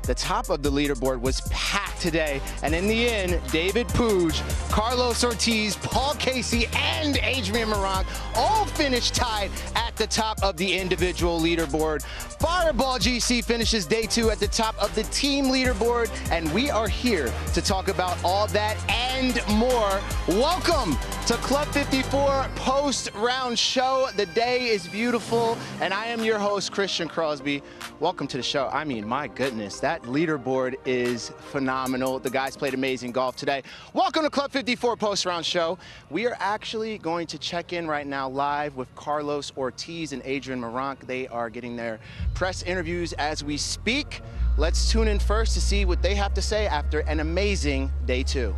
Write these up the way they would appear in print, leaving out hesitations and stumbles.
The top of the leaderboard was packed today, and in the end, David Puig, Carlos Ortiz, Paul Casey, and Adrian Moronk all finished tied at the top of the individual leaderboard. Fireball GC finishes day 2 at the top of the team leaderboard, and we are here to talk about all that and more. Welcome to Club 54 post-round show. The day is beautiful, and I am your host, Christian Crosby. Welcome to the show. I mean, my goodness, that leaderboard is phenomenal. The guys played amazing golf today. Welcome to Club 54 post-round show. We are actually going to check in right now live with Carlos Ortiz and Adrian Moronk. They are getting their press interviews as we speak. Let's tune in first to see what they have to say after an amazing day 2.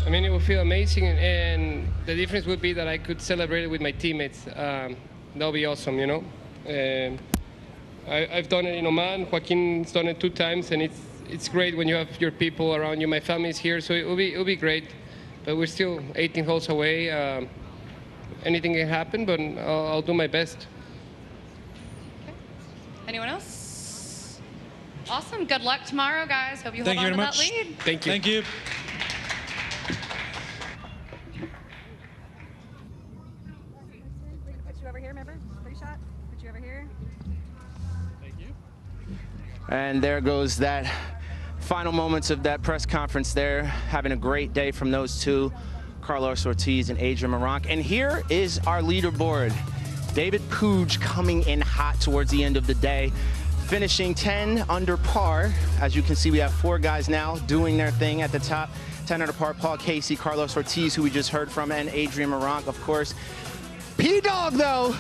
I mean, it would feel amazing, and the difference would be that I could celebrate it with my teammates. That'll be awesome, you know. I've done it in Oman. Joaquin's done it 2 times, and it's great when you have your people around you. My family's here, so it'll be great. But we're still 18 holes away. Anything can happen, but I'll do my best. Okay. Anyone else? Awesome. Good luck tomorrow, guys. Hope you hold on to that lead. Thank you. Thank you. And there goes that final moments of that press conference there. Having a great day from those two, Carlos Ortiz and Adrian Moronk. And here is our leaderboard. David Puig coming in hot towards the end of the day, finishing 10 under par. As you can see, we have 4 guys now doing their thing at the top. 10 under par, Paul Casey, Carlos Ortiz, who we just heard from, and Adrian Moronk, of course. P-Dog, though,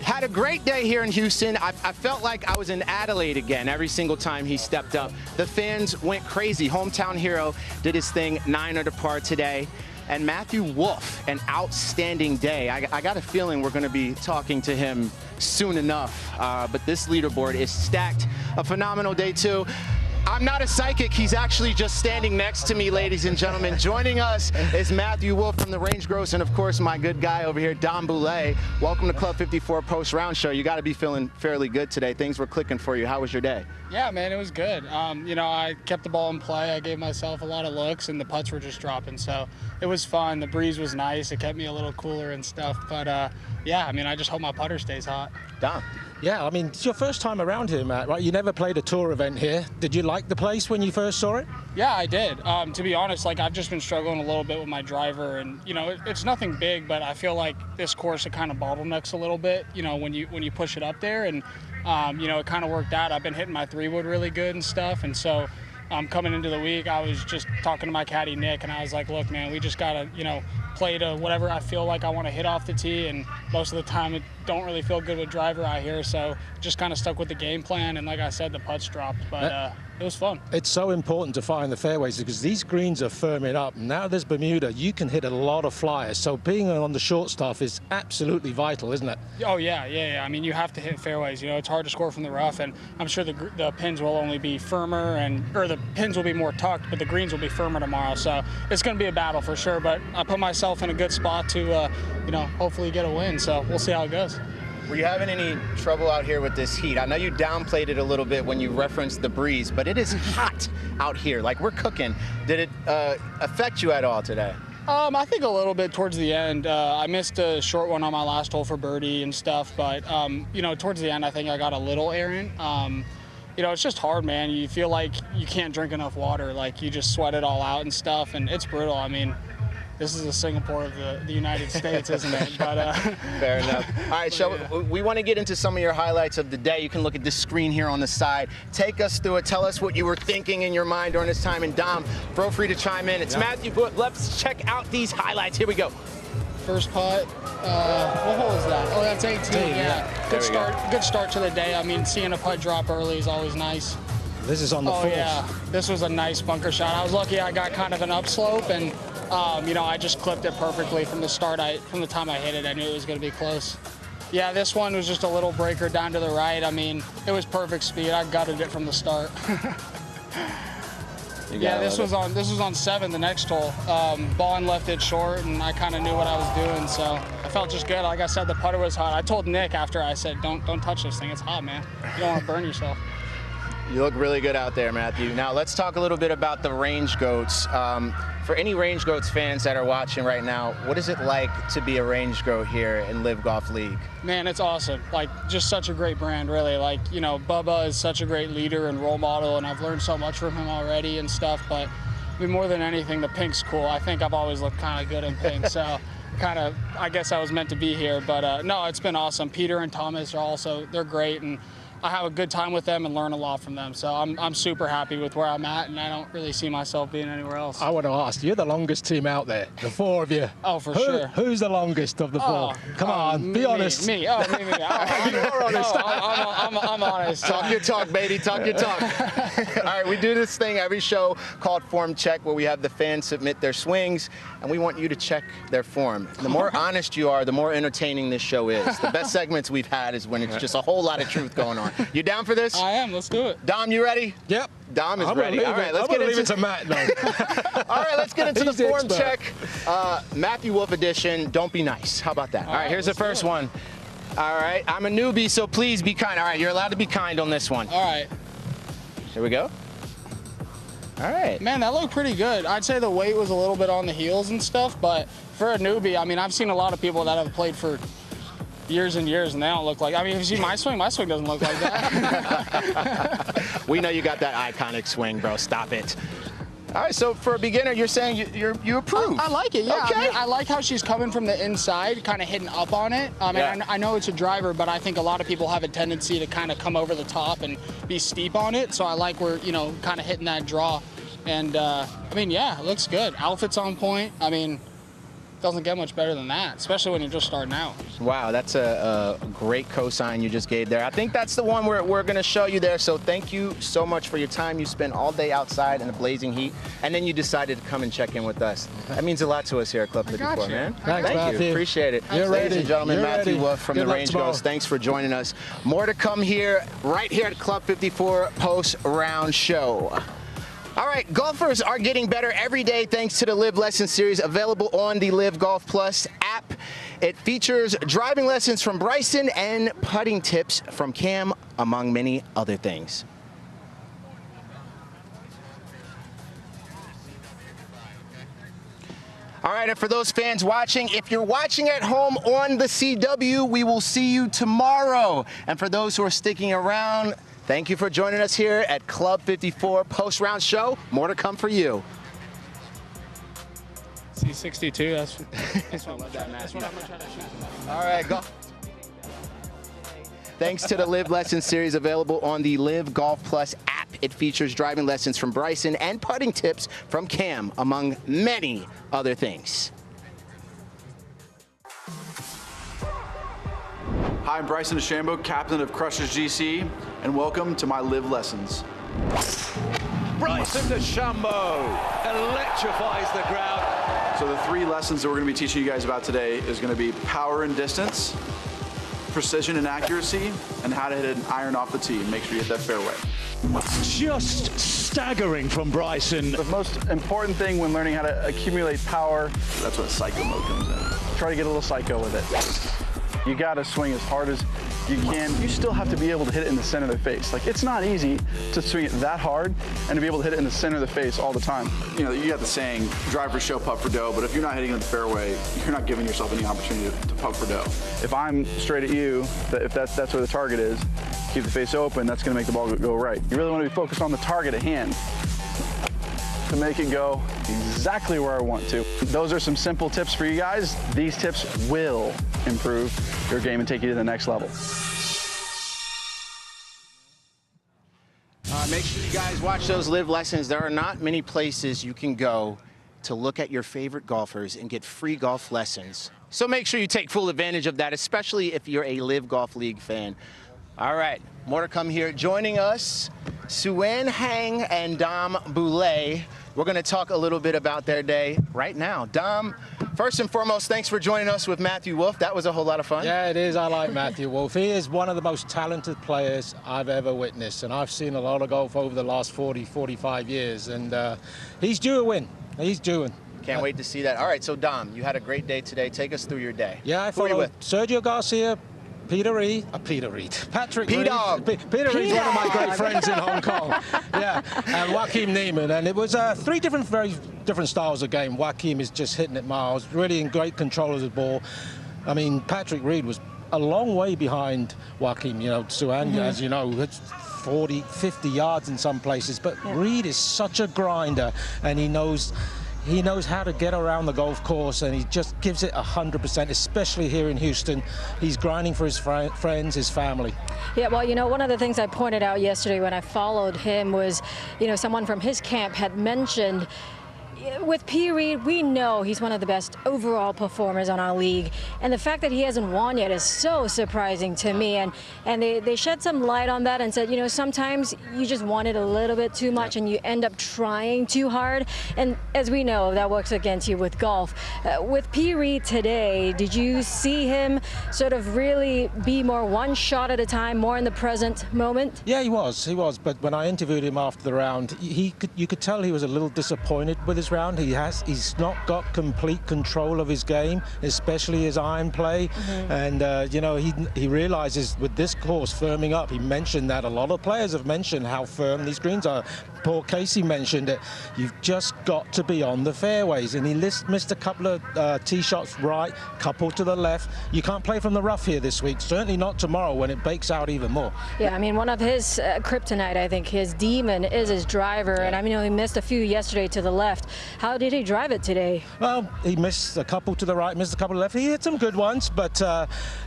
had a great day here in Houston. I felt like I was in Adelaide again every single time he stepped up. The fans went crazy. Hometown hero did his thing, 9 under par today. And Matthew Wolff, an outstanding day. I got a feeling we're going to be talking to him soon enough. But this leaderboard is stacked. A phenomenal day, too. I'm not a psychic. He's actually just standing next to me, ladies and gentlemen. Joining us is Matthew Wolff from the Range Gross, and of course, my good guy over here, Dom Boulay. Welcome to Club 54 post-round show. You got to be feeling fairly good today. Things were clicking for you. How was your day? Yeah, man, it was good. You know, I kept the ball in play. I gave myself a lot of looks, and the putts were just dropping. So it was fun. The breeze was nice. It kept me a little cooler and stuff. But, yeah, I mean, I just hope my putter stays hot. Dom. Yeah, I mean, it's your first time around here, Matt, right? You never played a tour event here. Did you like the place when you first saw it? Yeah, I did. To be honest, like, I've just been struggling a little bit with my driver, and, you know, it's nothing big, but I feel like this course, it kind of bottlenecks a little bit, you know, when you push it up there, and, you know, it kind of worked out. I've been hitting my 3-wood really good and stuff, and so coming into the week, I was just talking to my caddy, Nick, and I was like, look, man, we just got to, you know, play to whatever I feel like I want to hit off the tee, and most of the time it don't really feel good with driver out here, so just kind of stuck with the game plan, and like I said, the putts dropped, but it was fun. It's so important to find the fairways because these greens are firming up. Now there's Bermuda. You can hit a lot of flyers, so being on the short stuff is absolutely vital, isn't it? Oh, yeah. I mean, you have to hit fairways. You know, it's hard to score from the rough, and I'm sure the pins will only be firmer, or the pins will be more tucked, but the greens will be firmer tomorrow, so it's going to be a battle for sure, but I put myself in a good spot to, you know, hopefully get a win, so we'll see how it goes. Were you having any trouble out here with this heat? I know you downplayed it a little bit when you referenced the breeze, but it is hot out here. Like, we're cooking. Did it affect you at all today? I think a little bit towards the end. I missed a short one on my last hole for birdie and stuff, but, you know, towards the end, I think I got a little errant. You know, it's just hard, man. You feel like you can't drink enough water. Like, you just sweat it all out and stuff, and it's brutal. I mean, this is the Singapore of the United States, isn't it? But fair enough. All right, we want to get into some of your highlights of the day. You can look at this screen here on the side. Take us through it. Tell us what you were thinking in your mind during this time. And Dom, feel free to chime in. It's Matthew. Let's check out these highlights. Here we go. First putt. What hole is that? Oh, that's 18. Yeah. Good start to the day. I mean, seeing a putt drop early is always nice. This is on the fourth. Yeah. This was a nice bunker shot. I was lucky I got kind of an upslope, and you know, I just clipped it perfectly from the start. From the time I hit it, I knew it was going to be close. Yeah, this one was just a little breaker down to the right. I mean, it was perfect speed. I gutted it from the start. Yeah, this was on 7, the next hole. Ball and left it short, and I kind of knew what I was doing, so I felt just good. Like I said, the putter was hot. I told Nick after, I said, don't touch this thing. It's hot, man. You don't want to burn yourself. You look really good out there, Matthew. Now let's talk a little bit about the Range Goats. For any Range Goats fans that are watching right now, what is it like to be a Range Goat here in Live Golf League? Man, it's awesome. Like, just such a great brand, really. Like, you know, Bubba is such a great leader and role model, and I've learned so much from him already and stuff. But I mean, more than anything, the pink's cool. I think I've always looked kind of good in pink, so I guess I was meant to be here. But no, it's been awesome. Peter and Thomas are they're great, and I have a good time with them and learn a lot from them. So I'm super happy with where I'm at, and I don't really see myself being anywhere else. I want to ask, you're the longest team out there, the 4 of you. Oh, for sure. Who's the longest of the 4? Come on, be honest. Me. Oh, me. You're honest. I'm honest. Talk your talk, baby. Talk your talk. All right, we do this thing every show called Form Check, where we have the fans submit their swings, and we want you to check their form. The more honest you are, the more entertaining this show is. The best segments we've had is when it's just a whole lot of truth going on. You down for this? I am. Let's do it. Dom, you ready? Yep. Dom is ready. All right, let's get into it to Matt, though. All right, let's get into the He's the form expert. check. Matthew Wolff edition. Don't be nice. How about that? All right, here's the first one. All right, I'm a newbie, so please be kind. All right, you're allowed to be kind on this one. All right. Here we go. All right. Man, that looked pretty good. I'd say the weight was a little bit on the heels and stuff, but for a newbie, I mean, I've seen a lot of people that have played for years and years, and they don't look like. I mean, if you see my swing doesn't look like that. We know you got that iconic swing, bro. Stop it. All right, so for a beginner, you're saying you approve. I like it, yeah. Okay. I mean, I like how she's coming from the inside, kind of hitting up on it. And I know it's a driver, but I think a lot of people have a tendency to kind of come over the top and be steep on it. So I like we're, kind of hitting that draw. And, I mean, yeah, it looks good. Outfit's on point. I mean, doesn't get much better than that, especially when you're just starting out. Wow, that's a great cosign you just gave there. I think that's the one we're going to show you there. So thank you so much for your time. You spent all day outside in the blazing heat, and then you decided to come and check in with us. That means a lot to us here at Club 54, man. Thanks, Thank Matthew. you. Appreciate it. You're Ladies ready. and gentlemen, You're Matthew ready. Wolff from Good the luck Range tomorrow. Ghost. Thanks for joining us. More to come here, right here at Club 54 post-round show. All right, golfers are getting better every day thanks to the Live Lesson Series available on the Live Golf Plus app. It features driving lessons from Bryson and putting tips from Cam, among many other things. All right, and for those fans watching, if you're watching at home on the CW, we will see you tomorrow. And for those who are sticking around, thank you for joining us here at Club 54 post-round show. More to come for you. C62, that's what I'm trying to shoot. All right, go. Thanks to the Live Lesson Series available on the Live Golf Plus app. It features driving lessons from Bryson and putting tips from Cam, among many other things. Hi, I'm Bryson DeChambeau, captain of Crushers GC, and welcome to my Live Lessons. Bryson DeChambeau electrifies the crowd. So the 3 lessons that we're going to be teaching you guys about today is going to be power and distance, precision and accuracy, and how to hit an iron off the tee. Make sure you hit that fairway. Just staggering from Bryson. The most important thing when learning how to accumulate power, that's what psycho mode comes in. Try to get a little psycho with it. You got to swing as hard as you can. You still have to be able to hit it in the center of the face. Like, it's not easy to swing it that hard and to be able to hit it in the center of the face all the time. You know, you got the saying, drive for show, putt for dough, but if you're not hitting it in the fairway, you're not giving yourself any opportunity to putt for dough. If I'm straight at you, if that's where the target is, keep the face open, that's gonna make the ball go right. You really wanna be focused on the target at hand to make it go exactly where I want to. Those are some simple tips for you guys. These tips will improve your game and take you to the next level. Make sure you guys watch those Live Lessons. There are not many places you can go to look at your favorite golfers and get free golf lessons. So make sure you take full advantage of that, especially if you're a Live Golf League fan. All right, more to come here. Joining us, Suen Hang and Dom Boulay. We're going to talk a little bit about their day right now. Dom, First and foremost, thanks for joining us with Matthew Wolff. That was a whole lot of fun. Yeah, it is. I like Matthew Wolff. He is one of the most talented players I've ever witnessed, and I've seen a lot of golf over the last 40, 45 years, and he's due a win. He's due. Can't wait to see that. All right, so Dom, you had a great day today. Take us through your day. Yeah, I Who are you followed with? Sergio Garcia, Patrick Reed, Patrick Reed. P-Dog. Peter Reed's one of my great friends in Hong Kong. Yeah, and Joaquim Neiman. And it was three very different styles of game. Joaquim is just hitting it miles, really in great control of the ball. I mean, Patrick Reed was a long way behind Joaquim. You know, Suan, as you know, it's 40, 50 yards in some places. But Reed is such a grinder, and he knows how to get around the golf course, and he just gives it 100%, especially here in Houston. He's grinding for his friends, his family. Yeah, well, you know, one of the things I pointed out yesterday when I followed him was, you know, someone from his camp had mentioned, with P. Reed, we know he's one of the best overall performers on our league, and the fact that he hasn't won yet is so surprising to me. And they shed some light on that and said, you know, sometimes you just want it a little bit too much and you end up trying too hard. And as we know, that works against you with golf. With P. Reed today, did you see him sort of really be more one shot at a time, more in the present moment? Yeah, he was. But when I interviewed him after the round, you could tell he was a little disappointed with his round. He's not got complete control of his game, especially his iron play. And you know, he realizes with this course firming up, he mentioned that a lot of players have mentioned how firm these greens are. Paul Casey mentioned it. You've just got to be on the fairways, and he missed a couple of tee shots right, couple to the left. You can't play from the rough here this week, certainly not tomorrow when it bakes out even more. Yeah, I mean, one of his kryptonite, I think, his demon is his driver, and I mean, he missed a few yesterday to the left. How did he drive it today? Well, he missed a couple to the right, missed a couple to the left. He hit some good ones, but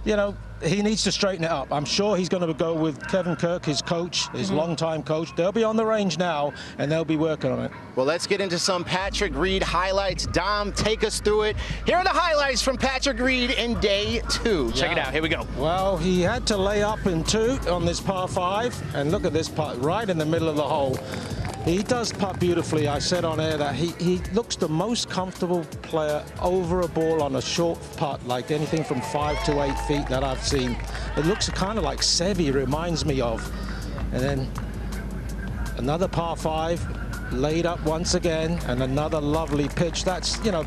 you know, he needs to straighten it up. I'm sure he's going to go with Kevin Kirk, his coach, his longtime coach. They'll be on the range now, and they'll be working on it. Well, let's get into some Patrick Reed highlights. Dom, take us through it. Here are the highlights from Patrick Reed in day 2. Check it out. Here we go. Well, he had to lay up in 2 on this par 5, and look at this putt right in the middle of the hole. He does putt beautifully. I said on air that he looks the most comfortable player over a ball on a short putt, like anything from 5 to 8 feet that I've seen. It looks kind of like Seve reminds me of. And then another par 5, laid up once again, and another lovely pitch. That's, you know,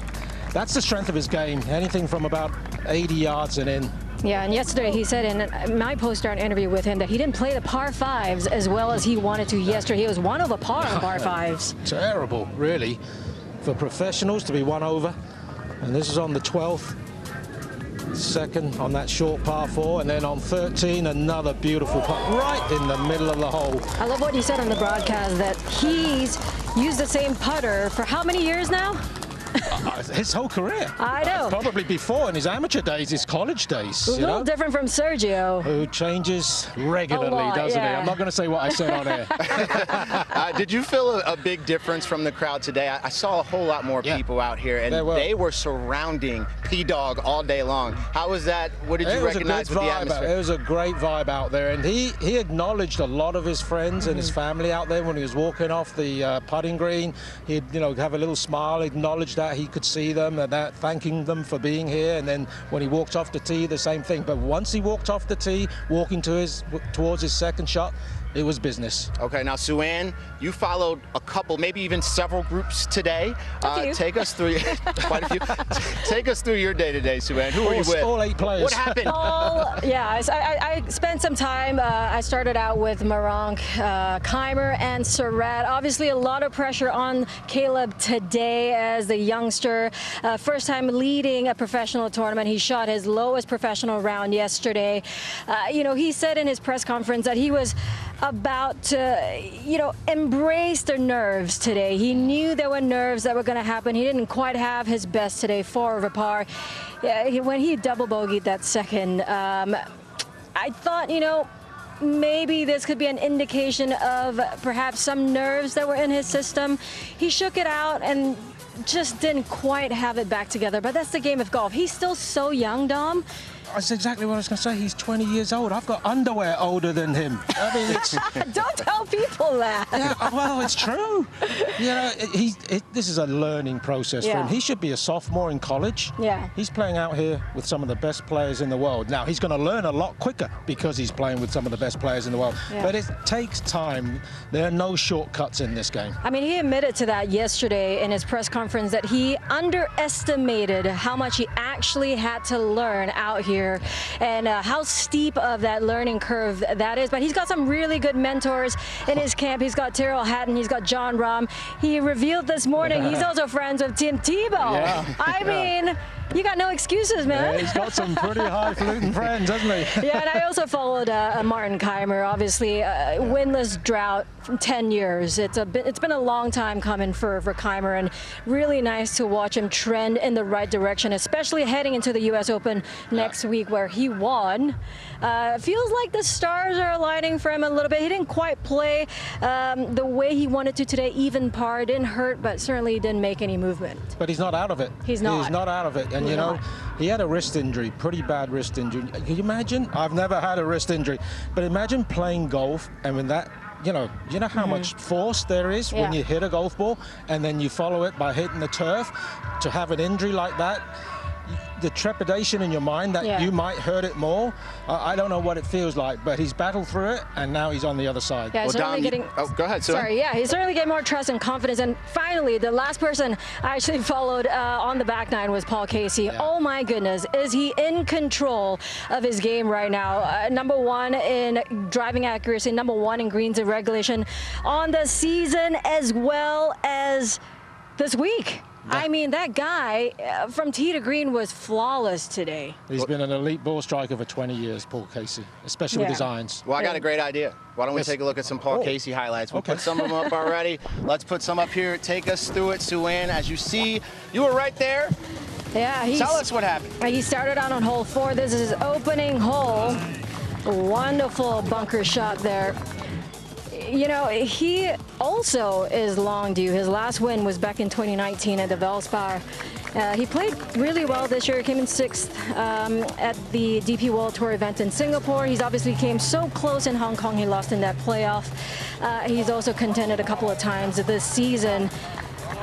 that's the strength of his game. Anything from about 80 yards and in. Yeah, and yesterday he said in my post-start interview with him that he didn't play the par 5s as well as he wanted to yesterday. He was 1 over par on par 5s. Terrible, really, for professionals to be 1 over. And this is on the 12th, second on that short par 4, and then on 13, another beautiful putt right in the middle of the hole. I love what he said on the broadcast, that he's used the same putter for how many years now? His whole career. I know. Probably before in his amateur days, his college days. A little different from Sergio. Who changes regularly, doesn't he? I'm not going to say what I said on air. Did you feel a big difference from the crowd today? I saw a whole lot more people out here, and they were surrounding P-Dog all day long. How was that? What did you recognize with the atmosphere? It was a great vibe out there, and he acknowledged a lot of his friends and his family out there when he was walking off the putting green. He'd, you know, have a little smile, acknowledge that he could see them and that, thanking them for being here. And then when he walked off the tee, the same thing. But once he walked off the tee, walking towards his second shot, it was business. Okay, now Suan, you followed a couple, maybe even several groups today. Take us through quite a few. Take us through your day today, Suan. Who are you with? All 8 players. What happened? I spent some time. I started out with Marank, Keimer, and Surratt. Obviously, a lot of pressure on Caleb today as the youngster. First time leading a professional tournament. He shot his lowest professional round yesterday. You know, he said in his press conference that he was about to, you know, embrace the nerves today. He knew there were nerves that were going to happen. He didn't quite have his best today, 4 over par. Yeah, when he double bogeyed that second, I thought, you know, maybe this could be an indication of perhaps some nerves that were in his system. He shook it out and just didn't quite have it back together. But that's the game of golf. He's still so young, Dom. That's exactly what I was going to say. He's 20 years old. I've got underwear older than him. I mean, it's... Don't tell people that. Yeah, well, it's true. You know, this is a learning process for him. He should be a sophomore in college. Yeah. He's playing out here with some of the best players in the world. Now, he's going to learn a lot quicker because he's playing with some of the best players in the world. Yeah. But it takes time. There are no shortcuts in this game. I mean, he admitted to that yesterday in his press conference that he underestimated how much he actually had to learn out here and how steep of that learning curve that is. But he's got some really good mentors in his camp. He's got Tyrrell Hatton. He's got John Rahm. He revealed this morning he's also friends with Tim Tebow. Yeah. I mean, you got no excuses, man. Yeah, he's got some pretty highfalutin friends, hasn't he? Yeah, and I also followed Martin Keimer, obviously, winless drought from 10 years. It's been a long time coming for Keimer, and really nice to watch him trend in the right direction, especially heading into the U.S. Open next week where he won. Feels like the stars are aligning for him a little bit. He didn't quite play the way he wanted to today. Even par, didn't hurt, but certainly didn't make any movement. But he's not out of it. He's not. He's not out of it. And, you know, he had a wrist injury, pretty bad wrist injury. Can you imagine? I've never had a wrist injury. But imagine playing golf and when that, you know how much force there is when you hit a golf ball and then you follow it by hitting the turf. To have an injury like that, the trepidation in your mind that you might hurt it more. I don't know what it feels like, but he's battled through it, and now he's on the other side. Yeah, well, Dom, go ahead, Sue. Sorry, yeah, he's certainly getting more trust and confidence. And finally, the last person I actually followed on the back nine was Paul Casey. Yeah. Oh my goodness, is he in control of his game right now? #1 in driving accuracy, #1 in greens and regulation on the season as well as this week. I mean, that guy from tee to green was flawless today. He's been an elite ball striker for 20 years, Paul Casey, especially with his irons. Well, I got a great idea. Why don't we take a look at some Paul Casey highlights? We'll put some of them up already. Let's put some up here. Take us through it, Sue-Ann. As you see, you were right there. Yeah. Tell us what happened. He started out on hole 4. This is his opening hole. Wonderful bunker shot there. You know, he also is long due. His last win was back in 2019 at the Valspar. He played really well this year. He came in 6th at the DP World Tour event in Singapore. He's obviously came so close in Hong Kong. He lost in that playoff. He's also contended a couple of times this season.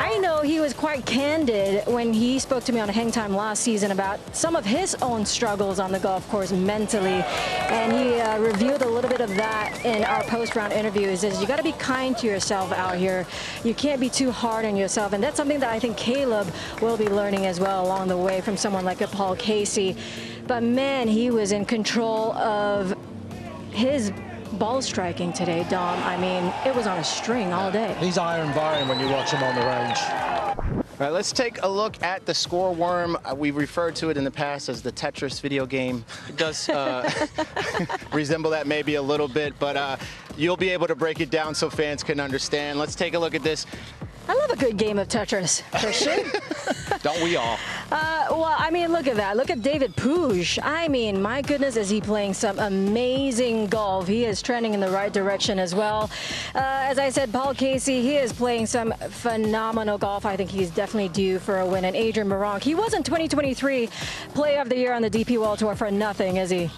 I know he was quite candid when he spoke to me on Hang Time last season about some of his own struggles on the golf course mentally, and he revealed a little bit of that in our post-round interviews. Is you got to be kind to yourself out here. You can't be too hard on yourself, and that's something that I think Caleb will be learning as well along the way from someone like a Paul Casey. But man, he was in control of his ball striking today, Dom. I mean, it was on a string all day. He's iron vying when you watch him on the range. All right, let's take a look at the score worm. We've referred to it in the past as the Tetris video game. It does resemble that maybe a little bit, but you'll be able to break it down so fans can understand. Let's take a look at this. I love a good game of Tetris, Christian. Don't we all? Well, I mean, look at that. Look at David Puig. I mean, my goodness, is he playing some amazing golf. He is trending in the right direction as well. As I said, Paul Casey, he is playing some phenomenal golf. I think he's definitely due for a win. And Adrian Meronk, he wasn't 2023 Player of the Year on the DP World Tour for nothing, is he?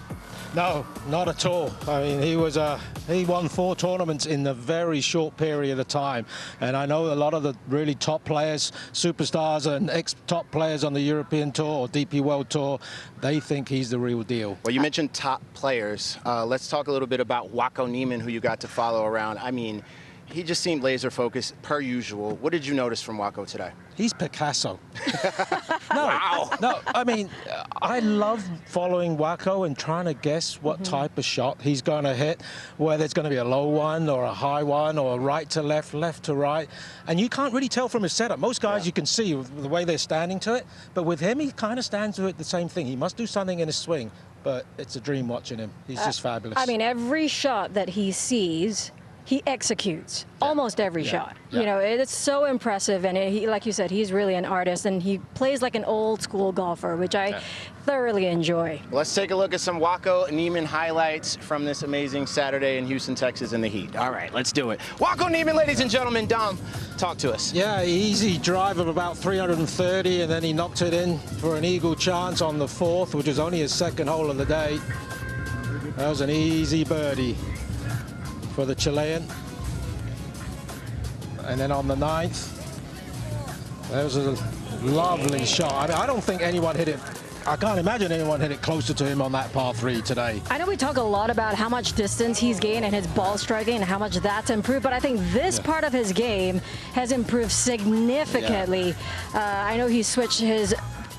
No, not at all. I mean, he won 4 tournaments in a very short period of time. And I know a lot of the really top players, superstars and ex-top players on the European Tour or DP World Tour, they think he's the real deal. Well, you mentioned top players. Let's talk a little bit about Waco Neiman, who you got to follow around. I mean, he just seemed laser focused per usual. What did you notice from Waco today? He's Picasso. Wow. No, I mean, I love following Waco and trying to guess what type of shot he's going to hit, whether it's going to be a low one or a high one or right to left, left to right. And you can't really tell from his setup. Most guys you can see the way they're standing to it, but with him, he kind of stands to it the same thing. He must do something in his swing, but it's a dream watching him. He's just fabulous. I mean, every shot that he sees, he executes almost every shot. You know, it's so impressive, and he, like you said, he's really an artist, and he plays like an old school golfer, which I thoroughly enjoy. Let's take a look at some Waco Neiman highlights from this amazing Saturday in Houston, Texas in the heat. All right, let's do it. Waco Neiman, ladies and gentlemen. Dom, talk to us. Yeah, easy drive of about 330, and then he knocked it in for an eagle chance on the 4th, which was only his 2nd hole of the day. That was an easy birdie for the Chilean. And then on the 9th, there was a lovely shot. I mean, I don't think anyone hit it. I can't imagine anyone hit it closer to him on that par 3 today. I know we talk a lot about how much distance he's gained and his ball striking and how much that's improved, but I think this part of his game has improved significantly. I know he switched his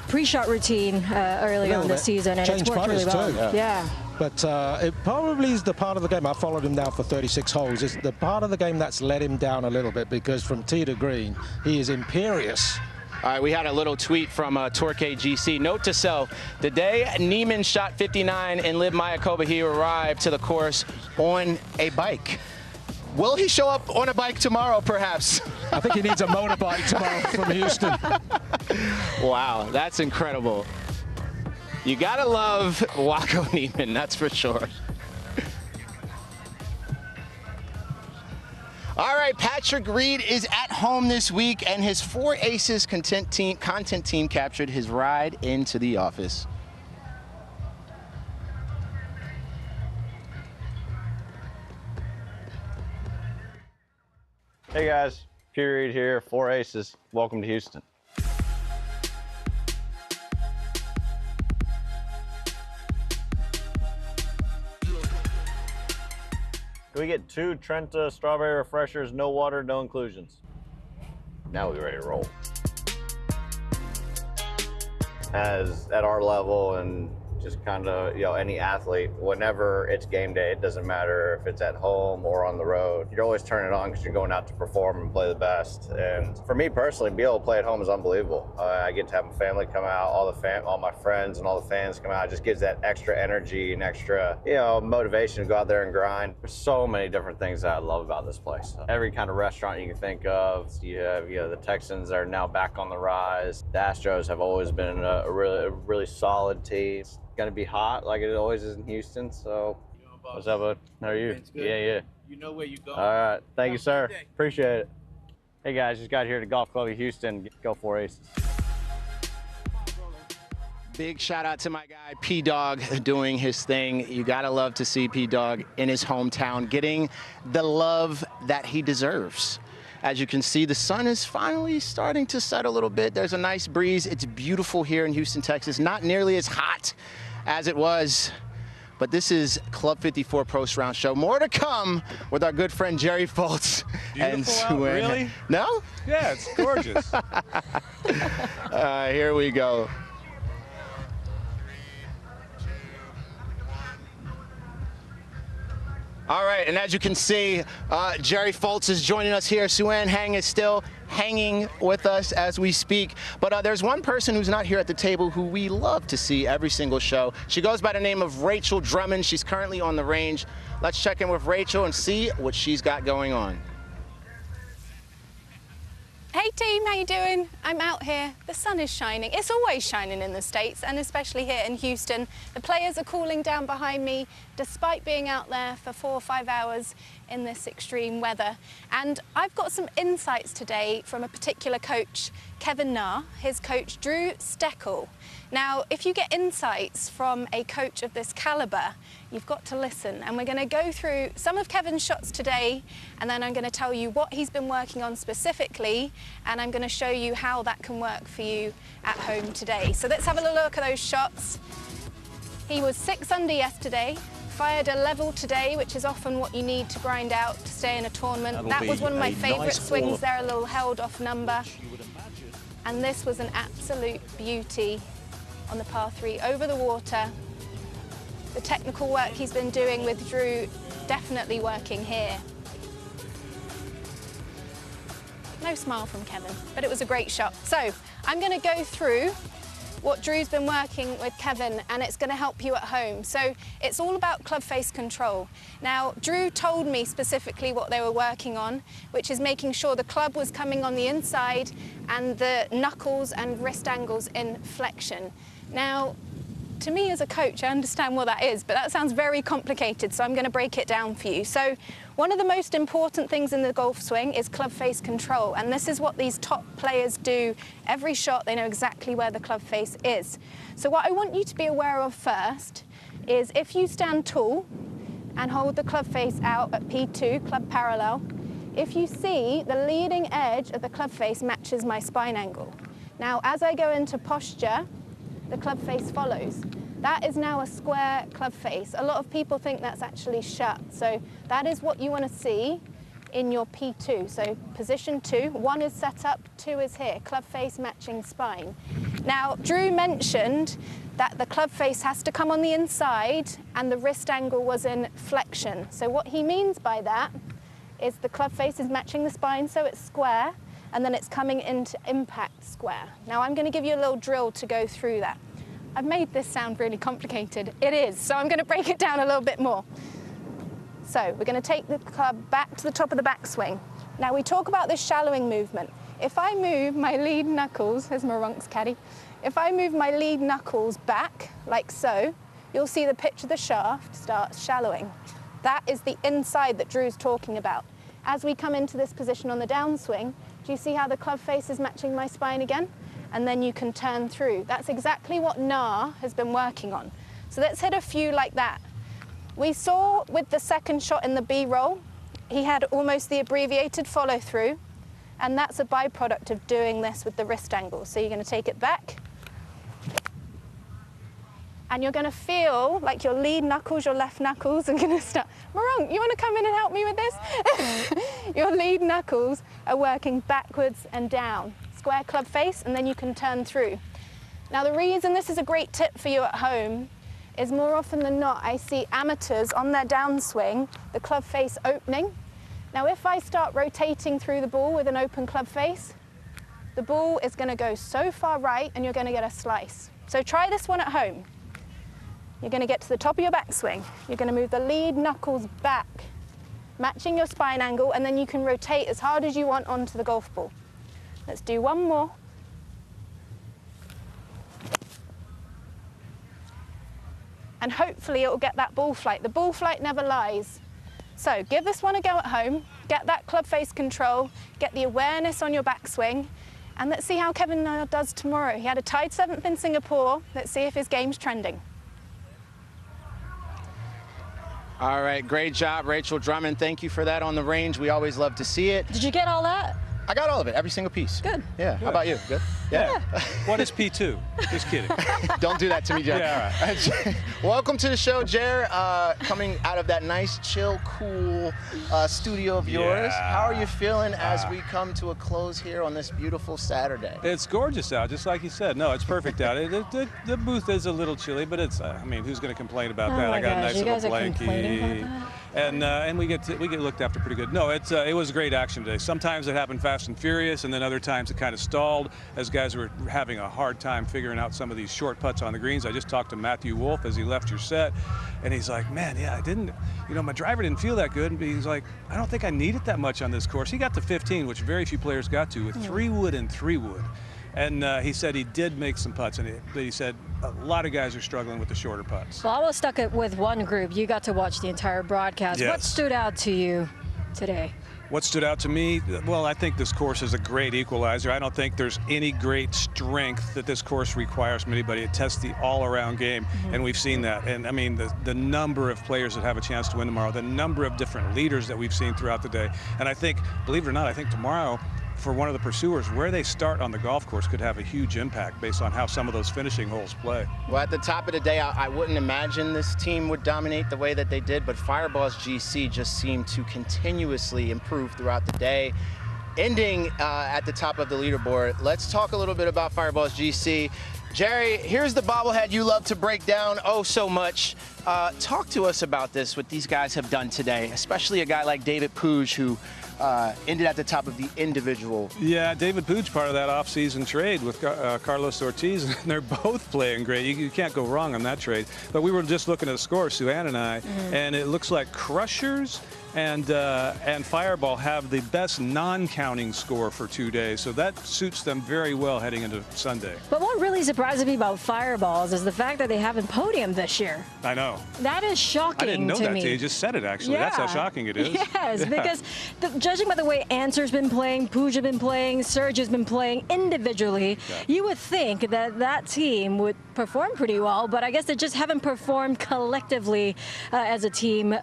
pre-shot routine early on this season, and it's worked really well. Yeah. But it probably is the part of the game. I followed him now for 36 holes. It's the part of the game that's let him down a little bit, because from tee to green, he is imperious. All right, we had a little tweet from Torque GC. Note to self, the day Neiman shot 59 in Live Mayakoba, he arrived to the course on a bike. Will he show up on a bike tomorrow, perhaps? I think he needs a motorbike tomorrow from Houston. Wow, that's incredible. You gotta love Waco Neiman, that's for sure. All right, Patrick Reed is at home this week, and his 4 Aces content team captured his ride into the office. Hey guys, Peter Reed here, 4 Aces. Welcome to Houston. Can we get 2 Trenta strawberry refreshers, no water, no inclusions? Now we're ready to roll. As at our level and just kind of, you know, any athlete, whenever it's game day, it doesn't matter if it's at home or on the road. You're always turning it on because you're going out to perform and play the best. And for me personally, being able to play at home is unbelievable. I get to have my family come out, all my friends and all the fans come out. It just gives that extra energy and extra, you know, motivation to go out there and grind. There's so many different things that I love about this place. Every kind of restaurant you can think of. You have, you know, the Texans are now back on the rise. The Astros have always been a really solid team. Gonna be hot like it always is in Houston. So what's up, bud? How are you? Yeah. You know where you're going. All right, thank you, sir. Appreciate it. Hey guys, just got here to Golf Club of Houston. Go 4 Aces. Big shout out to my guy P-Dog doing his thing. You gotta love to see P-Dog in his hometown getting the love that he deserves. As you can see, the sun is finally starting to set a little bit. There's a nice breeze. It's beautiful here in Houston, Texas. Not nearly as hot as it was, but this is Club 54 Post Round Show. More to come with our good friend Jerry Foltz and Suen. Really? No? Yeah, it's gorgeous. Here we go. All right, and as you can see, Jerry Foltz is joining us here. Suen Hang is still hanging with us as we speak. But there's one person who's not here at the table who we love to see every single show. She goes by the name of Rachel Drummond. She's currently on the range. Let's check in with Rachel and see what she's got going on. Hey team, how you doing? I'm out here. The sun is shining. It's always shining in the States, and especially here in Houston. The players are cooling down behind me despite being out there for 4 or 5 hours in this extreme weather. And I've got some insights today from a particular coach, Kevin Na, his coach Drew Steckel. Now, if you get insights from a coach of this caliber, you've got to listen. And we're going to go through some of Kevin's shots today, and then I'm going to tell you what he's been working on specifically, and I'm going to show you how that can work for you at home today. So let's have a look at those shots. He was 6 under yesterday, fired a level today, which is often what you need to grind out to stay in a tournament. That was one of my favourite swings there, a little held off number. And this was an absolute beauty on the par 3 over the water. The technical work he's been doing with Drew definitely working here. No smile from Kevin, but it was a great shot. So I'm going to go through what Drew's been working with Kevin, and it's going to help you at home. So it's all about club face control. Now, Drew told me specifically what they were working on, which is making sure the club was coming on the inside and the knuckles and wrist angles in flexion. Now, to me as a coach, I understand what that is, but that sounds very complicated, so I'm going to break it down for you. So one of the most important things in the golf swing is club face control, and this is what these top players do. Every shot, they know exactly where the club face is. So what I want you to be aware of first is if you stand tall and hold the club face out at P2, club parallel, if you see the leading edge of the club face matches my spine angle. Now, as I go into posture, the club face follows. That is now a square club face. A lot of people think that's actually shut. So that is what you want to see in your P2. So position 2, 1 is set up, 2 is here, club face matching spine. Now, Drew mentioned that the club face has to come on the inside and the wrist angle was in flexion. So what he means by that is the club face is matching the spine, so it's square, and then it's coming into impact square. Now I'm going to give you a little drill to go through that. I've made this sound really complicated. It is, so I'm going to break it down a little bit more. So we're going to take the club back to the top of the backswing. Now we talk about this shallowing movement. If I move my lead knuckles, there's Maronk's caddy, if I move my lead knuckles back, like so, you'll see the pitch of the shaft starts shallowing. That is the inside that Drew's talking about. As we come into this position on the downswing, do you see how the club face is matching my spine again? And then you can turn through. That's exactly what Na has been working on. So let's hit a few like that. We saw with the second shot in the B-roll, he had almost the abbreviated follow through, and that's a byproduct of doing this with the wrist angle. So you're going to take it back, and you're going to feel like your lead knuckles, your left knuckles are going to start. Maronk, you want to come in and help me with this? Your lead knuckles are working backwards and down. Square club face, and then you can turn through. Now the reason this is a great tip for you at home is more often than not, I see amateurs on their downswing, the club face opening. Now if I start rotating through the ball with an open club face, the ball is going to go so far right and you're going to get a slice. So try this one at home. You're going to get to the top of your backswing. You're going to move the lead knuckles back, matching your spine angle, and then you can rotate as hard as you want onto the golf ball. Let's do one more. And hopefully it will get that ball flight. The ball flight never lies. So give this one a go at home, get that club face control, get the awareness on your backswing, and let's see how Kevin does tomorrow. He had a tied 7th in Singapore. Let's see if his game's trending. All right, great job, Rachel Drummond. Thank you for that on the range. We always love to see it. Did you get all that? I got all of it, every single piece. Good. Yeah, Good. How about you? Good? Yeah. What is P2? Just kidding. Don't do that to me, Jer. Yeah, all right. Welcome to the show, Jer. Coming out of that nice, chill, cool studio of yours. Yeah. How are you feeling as we come to a close here on this beautiful Saturday? It's gorgeous out, just like you said. No, it's perfect out. The booth is a little chilly, but it's, I mean, who's going to complain about that? My I got gosh, a nice you little guys are complaining blankie. about that? And we get looked after pretty good. No, it was a great action today. Sometimes it happened fast and furious, and then other times it kind of stalled as guys were having a hard time figuring out some of these short putts on the greens. I just talked to Matthew Wolff as he left your set, and he's like, man, yeah, my driver didn't feel that good. And he's like, I don't think I need it that much on this course. He got to 15, which very few players got to, with 3-wood and 3-wood. And he said he did make some putts, but he said a lot of guys are struggling with the shorter putts. Well, I was stuck with one group. You got to watch the entire broadcast. Yes. What stood out to you today? What stood out to me? Well, I think this course is a great equalizer. I don't think there's any great strength that this course requires from anybody. It tests the all-around game, and we've seen that. And I mean, the number of players that have a chance to win tomorrow, the number of different leaders that we've seen throughout the day. And I think, believe it or not, I think tomorrow, for one of the pursuers, where they start on the golf course could have a huge impact based on how some of those finishing holes play. Well, at the top of the day, I wouldn't imagine this team would dominate the way that they did, but Fireball's GC just seemed to continuously improve throughout the day, ending at the top of the leaderboard. Let's talk a little bit about Fireball's GC. Jerry, here's the bobblehead you love to break down oh so much. Talk to us about this, what these guys have done today, especially a guy like David Puig, who ended at the top of the individual. Yeah, David Puig, part of that offseason trade with Carlos Ortiz, and they're both playing great. You can't go wrong on that trade. But we were just looking at the score, Sue-Ann and I, and it looks like Crushers and Fireball have the best non-counting score for 2 days, so that suits them very well heading into Sunday. But what really surprises me about Fireballs is the fact that they haven't podiumed this year. I know. That is shocking to me. I didn't know that till you just said it, actually. Yeah. That's how shocking it is. Yes, because judging by the way Answer's been playing, Puig has been playing, Serge has been playing individually, you would think that that team would perform pretty well, but I guess they just haven't performed collectively as a team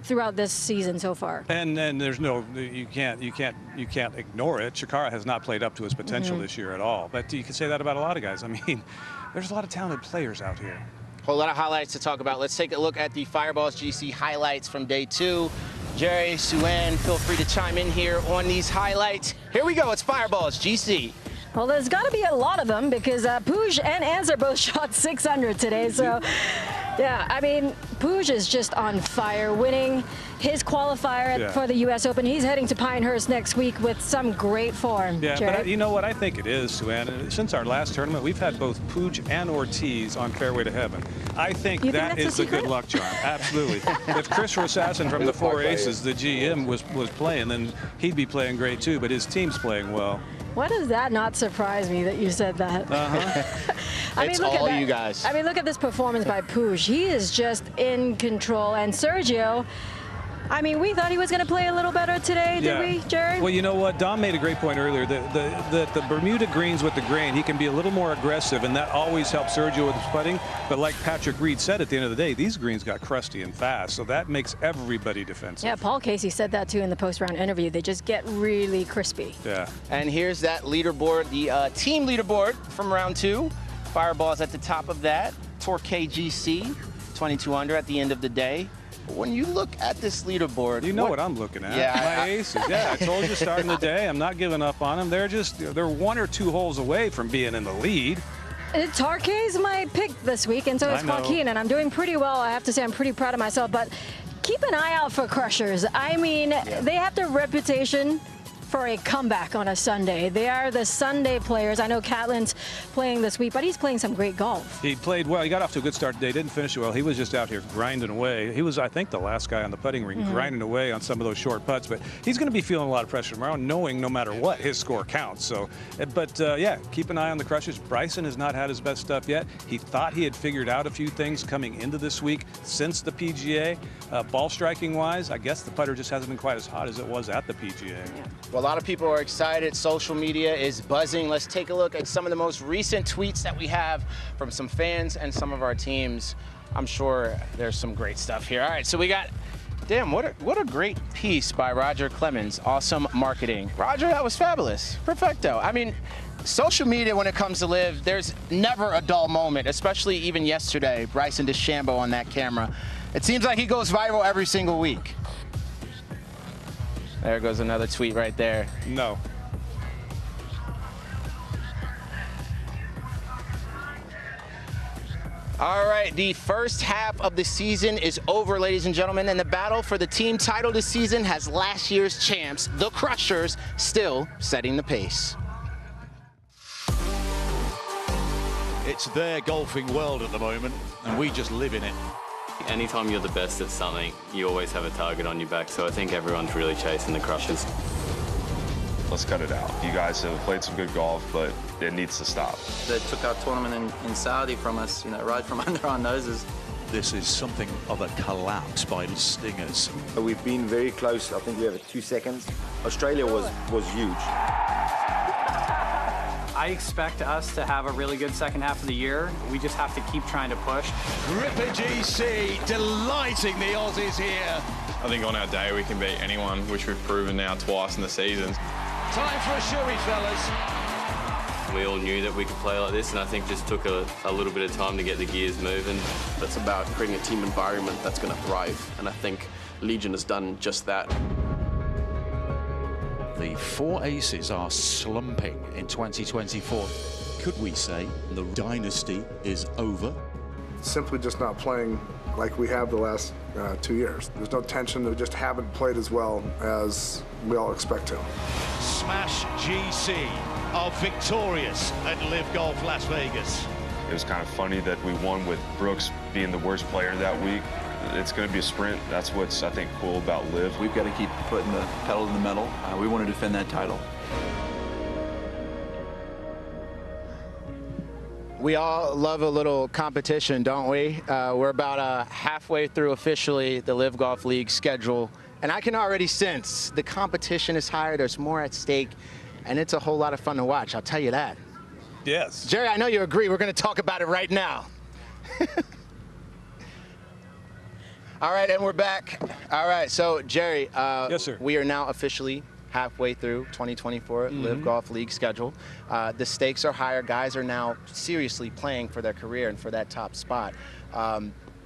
throughout this season so far. And there's no, you can't ignore it. Chikara has not played up to his potential this year at all. But you can say that about a lot of guys. I mean, there's a lot of talented players out here. Whole lot of highlights to talk about. Let's take a look at the Fireballs GC highlights from day 2. Jerry, Sue-Ann, feel free to chime in here on these highlights. Here we go. It's Fireballs GC. Well, there's got to be a lot of them because Puig and Answer both shot 600 today. So, yeah, I mean, Puig is just on fire, winning his qualifier for the U.S. Open. He's heading to Pinehurst next week with some great form. Yeah, Jared. but you know what I think it is, Sue-Ann? Since our last tournament, we've had both Puig and Ortiz on Fairway to Heaven. I think that is the good luck charm. Absolutely. If Chris Rosassin from the Four Aces, the GM, was playing, then he'd be playing great too, but his team's playing well. Why does that not surprise me that you said that? I mean, look at that. You guys. I mean, look at this performance by Puig. He is just in control. And Sergio, I mean, we thought he was going to play a little better today, did we, Jared? Well, you know what? Dom made a great point earlier. The Bermuda greens with the grain, he can be a little more aggressive, and that always helps Sergio with his putting. But like Patrick Reed said at the end of the day, these greens got crusty and fast, so that makes everybody defensive. Yeah, Paul Casey said that too in the post-round interview. They just get really crispy. Yeah. And here's that leaderboard, the team leaderboard from round 2. Fireballs at the top of that. Torquay GC, 22 under at the end of the day. When you look at this leaderboard, you know what I'm looking at. Yeah, my aces. Yeah, I told you starting the day, I'm not giving up on them. They're 1 or 2 holes away from being in the lead. Torquay's my pick this week, and so is Joaquin, and I'm doing pretty well. I have to say I'm pretty proud of myself, but keep an eye out for Crushers. I mean, they have the reputation for a comeback on a Sunday. They are the Sunday players. I know Catlin's playing this week, but he's playing some great golf. He played well. He got off to a good start today. Didn't finish well. He was just out here grinding away. He was, I think, the last guy on the putting ring, grinding away on some of those short putts. But he's going to be feeling a lot of pressure tomorrow, knowing no matter what, his score counts. So, yeah, keep an eye on the Crushers. Bryson has not had his best stuff yet. He thought he had figured out a few things coming into this week since the PGA. Ball striking wise, I guess the putter just hasn't been quite as hot as it was at the PGA. Yeah. Well, a lot of people are excited. Social media is buzzing. Let's take a look at some of the most recent tweets that we have from some fans and some of our teams. I'm sure there's some great stuff here. All right, so we got, damn, what a great piece by Roger Clemens. Awesome marketing. Roger, that was fabulous. Perfecto. I mean, social media, when it comes to live, there's never a dull moment, especially even yesterday, Bryson DeChambeau on that camera. It seems like he goes viral every single week. There goes another tweet right there. No. All right, the first half of the season is over, ladies and gentlemen, and the battle for the team title this season has last year's champs, the Crushers, still setting the pace. It's their golfing world at the moment, and we just live in it. Anytime you're the best at something, you always have a target on your back, so I think everyone's really chasing the Crushers. Let's cut it out. You guys have played some good golf, but it needs to stop. They took our tournament in Saudi from us, you know, right from under our noses. This is something of a collapse by the Stingers. We've been very close. I think we have 2 seconds. Australia was huge. I expect us to have a really good second half of the year. We just have to keep trying to push. Ripper GC delighting the Aussies here. I think on our day we can beat anyone, which we've proven now twice in the season. Time for a shoey, fellas. We all knew that we could play like this, and I think just took a little bit of time to get the gears moving. It's about creating a team environment that's going to thrive, and I think Legion has done just that. The Four Aces are slumping in 2024. Could we say the dynasty is over? simply just not playing like we have the last 2 years. There's no tension. We just haven't played as well as we all expect to. Smash GC are victorious at Live Golf Las Vegas. It was kind of funny that we won with Brooks being the worst player that week. It's going to be a sprint. That's what's, I think, cool about Live. We've got to keep putting the pedal to the metal. We want to defend that title. We all love a little competition, don't we? We're about halfway through officially the Live Golf League schedule, and I can already sense the competition is higher, there's more at stake, and it's a whole lot of fun to watch, I'll tell you that. Yes. Jerry, I know you agree. We're going to talk about it right now. All right, and we're back. All right, so Jerry, yes, sir. We are now officially halfway through 2024 Live Golf League schedule. The stakes are higher. Guys are now seriously playing for their career and for that top spot.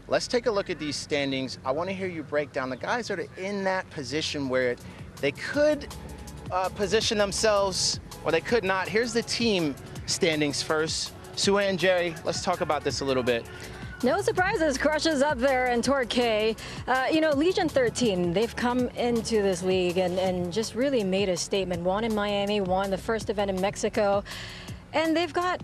Let's take a look at these standings. I want to hear you break down the guys that are in that position where they could position themselves or they could not. Here's the team standings first. Sue and Jerry, let's talk about this a little bit. No surprises, Crushes up there and Torquay. You know, Legion 13, they've come into this league and just really made a statement. Won in Miami, won the first event in Mexico. And they've got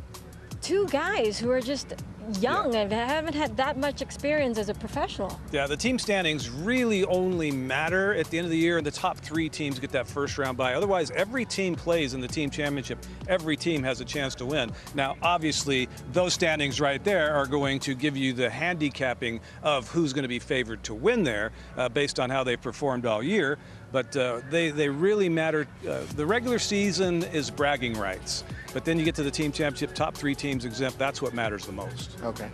2 guys who are just young and haven't had that much experience as a professional. Yeah, the team standings really only matter at the end of the year, and the top 3 teams get that first round bye. Otherwise, every team plays in the team championship. Every team has a chance to win. Now, obviously, those standings right there are going to give you the handicapping of who's going to be favored to win there based on how they've performed all year. But they really matter. The regular season is bragging rights. But then you get to the team championship, top 3 teams exempt. That's what matters the most. Okay.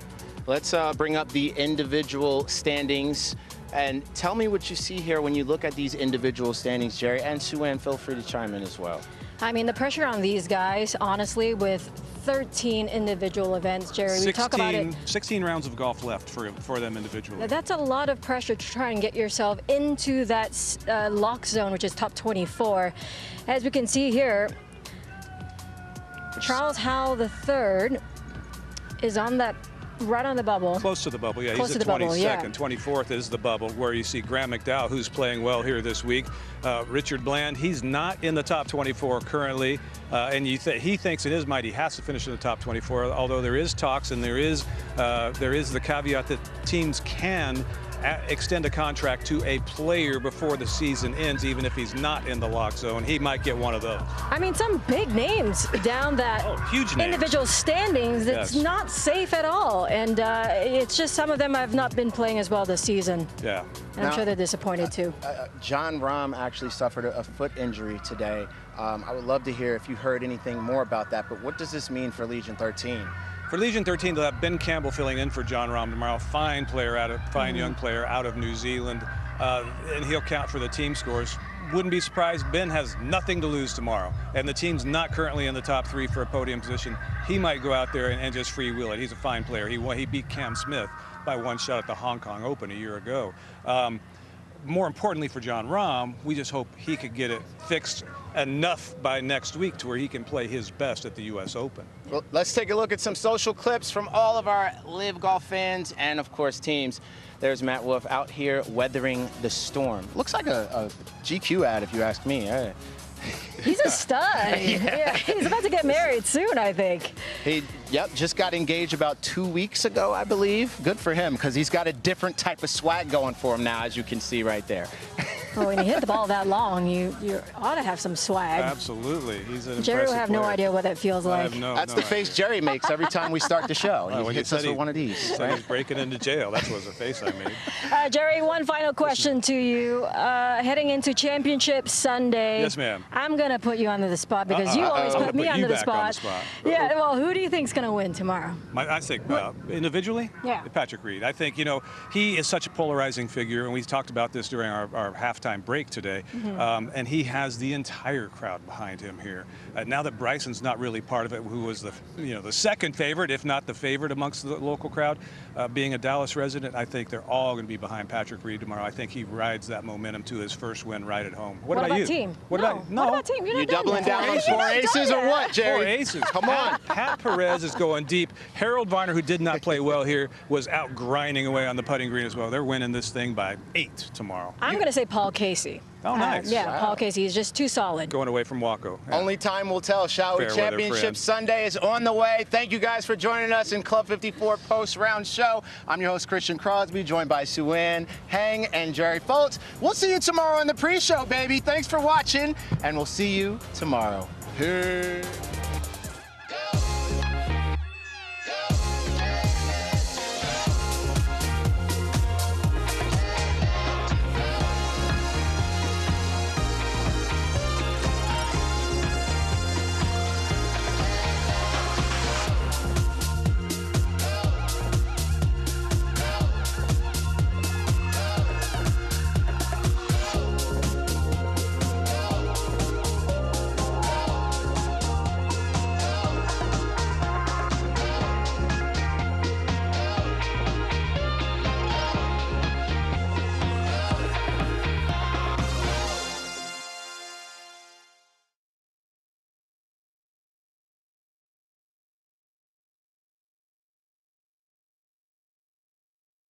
Let's bring up the individual standings. And tell me what you see here when you look at these individual standings, Jerry. And Sue-Ann, feel free to chime in as well. I mean, the pressure on these guys, honestly, with 13 individual events, Jerry, we talk about it. 16 rounds of golf left for them individually. That's a lot of pressure to try and get yourself into that lock zone, which is top 24. As we can see here, Charles Howell III is on that, right on the bubble. Close to the bubble, yeah. Close He's to at the bubble, 22nd. yeah. 24th is the bubble, where you see Graham McDowell, who's playing well here this week. Richard Bland, he's not in the top 24 currently, and he thinks in his mind he has to finish in the top 24, although there is talks and there is the caveat that teams can extend a contract to a player before the season ends, even if he's not in the lock zone. He might get one of those. I mean, some big names down that huge names. Individual standings. It's not safe at all. And it's just some of them have not been playing as well this season. Yeah. And I'm sure they're disappointed too. John Rahm actually suffered a foot injury today. I would love to hear if you heard anything more about that, but what does this mean for Legion 13? For Legion 13, they'll have Ben Campbell filling in for John Rahm tomorrow. Fine young player out of New Zealand, and he'll count for the team scores. Wouldn't be surprised. Ben has nothing to lose tomorrow, and the team's not currently in the top 3 for a podium position. He might go out there and just freewheel it. He's a fine player. He beat Cam Smith by 1 shot at the Hong Kong Open a year ago. More importantly for John Rahm, we just hope he could get it fixed enough by next week to where he can play his best at the U.S. Open. Well, let's take a look at some social clips from all of our Live Golf fans and, of course, teams. There's Matt Wolff out here weathering the storm. Looks like a GQ ad, if you ask me. He's a stud. Yeah, he's about to get married soon, I think. He, just got engaged about 2 weeks ago, I believe. Good for him, because he's got a different type of swag going for him now, as you can see right there. Well, when you hit the ball that long, you ought to have some swag. Absolutely. He's an Jerry will impressive have player. no idea what that feels like. That's the face Jerry makes every time we start the show. He hits us with one of these. He said he's breaking into jail. That was the face I made. Jerry, one final question to you. Heading into Championship Sunday. Yes, ma'am. I'm going to put you under the spot because you always put me under the spot. Yeah, well, who do you think's going to win tomorrow? I think individually? Yeah. Patrick Reed. I think, he is such a polarizing figure, and we talked about this during our halftime halftime break today, and he has the entire crowd behind him here. Now that Bryson's not really part of it, who was the second favorite, if not the favorite amongst the local crowd, being a Dallas resident, I think they're all going to be behind Patrick Reed tomorrow. I think he rides that momentum to his first win right at home. What about you? Team? What about team? You're not doubling down on 4 aces or what, Jerry? 4 aces. Come on. Pat Perez is going deep. Harold Varner, who did not play well here, was out grinding away on the putting green as well. They're winning this thing by 8 tomorrow. I'm going to say Paul Casey. Oh, nice. Yeah, Paul Casey is just too solid. Going away from Waco. Yeah. Only time will tell. Shower Championship Sunday is on the way. Thank you guys for joining us in Club 54 post-round show. I'm your host, Christian Crosby, joined by Sue-Ann, Hang, and Jerry Foltz. We'll see you tomorrow on the pre-show, baby. Thanks for watching, and we'll see you tomorrow. Peace.